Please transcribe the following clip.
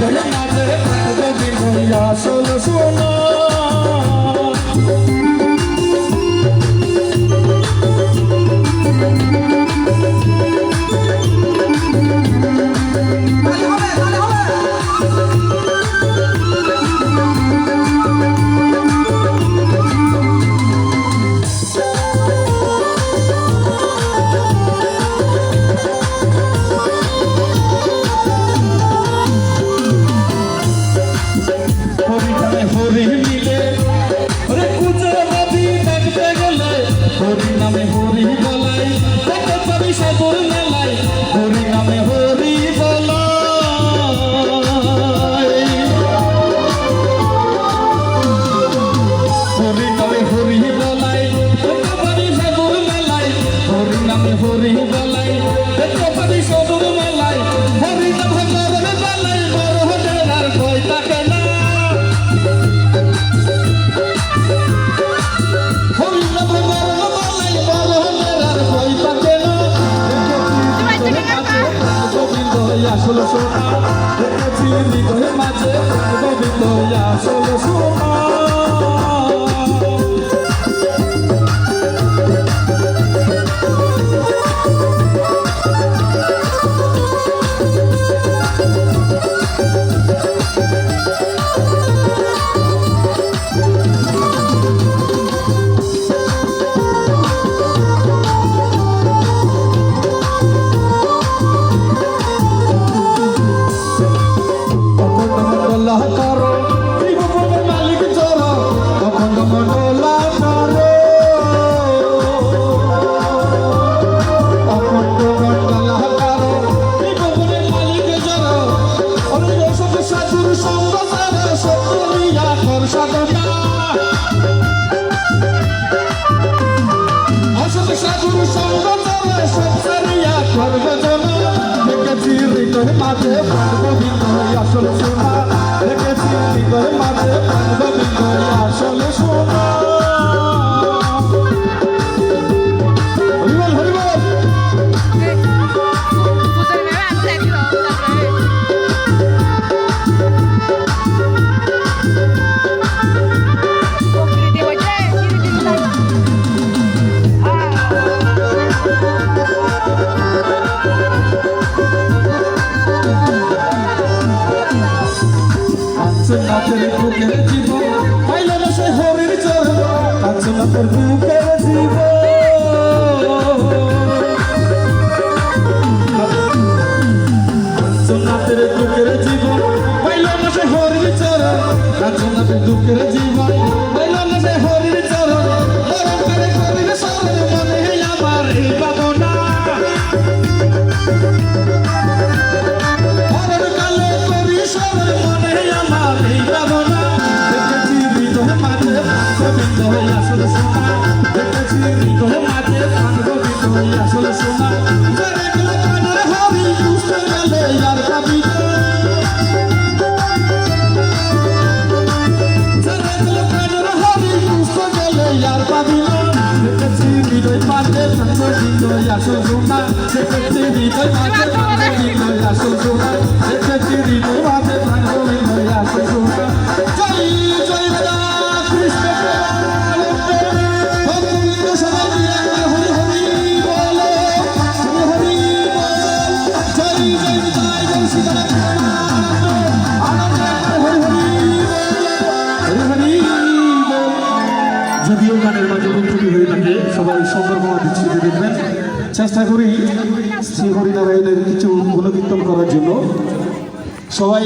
হৃদয় মাঝে গোবিন্দ আসল সোনা হরি মিলে রে কুচে নদী দেখতে গেলে হরি নামে হরি বলাই কত পাবি সাগর মেলাই হরি নামে হরি বলাই হরি নামে হরি বলাই কত পাবি সাগর মেলাই হরি নামে হরি বলাই কত পাবি সাগর মেলাই হরি নামে হরি বলাই বড় হদের আর কই থাকে না আসল সোনা দেখেছি হৃদয়ের মাঝে গোবিন্দ আসল সোনা করো জীবনের মালিক চর অখণ্ড মন্ডলা করো অখণ্ড মন্ডলা করো জীবনের মালিক চর অনেক সাধুর সঙ্গ সারা সত্যিয়া কর সাধনা অসৎ সাধুর সঙ্গ সারা সত্যিয়া কর ভজনা দেখেছি হৃদয় মাঝে গোবিন্দ আসল সোনা দেখেছি হৃদয় মাঝে গোবিন্দ আসল সোনা হরিবল হরিবল কাঞ্চনাথের বুকের জীবন পাইল না সে হরির চরণ কাঞ্চনাথের বুকের জীবন কাঞ্চনাথের বুকের জীবন পাইল না সে হরির চরণ কাঞ্চনাথের বুকের জীবন পাইল না সে হরির চরণ বরং করে করিল সরল মনে আমার এই ভাবনা আসল সোনা দেখেছি হৃদয় মাঝে গোবিন্দ আসল সোনা হরি দুষ্ট গেলে আর পাবি হরি দুষ্ট গেলে আর পাবি দেখেছি হৃদয় মাঝে গোবিন্দ আসল সোনা দেখেছি হৃদয় মাঝে গোবিন্দ আসল সোনা দেখেছি হৃদয় মাঝে গোবিন্দ আসল সোনা জয় জয় কৃষ্ণ যদিও গানের মাঝে ত্রুটি হয়ে থাকে সবাই সুন্দরভাবে দৃষ্টিতে দেখবেন চেষ্টা করি শ্রী হরিনারায়ণের কিছু গুণকীর্তন করার জন্য সবাই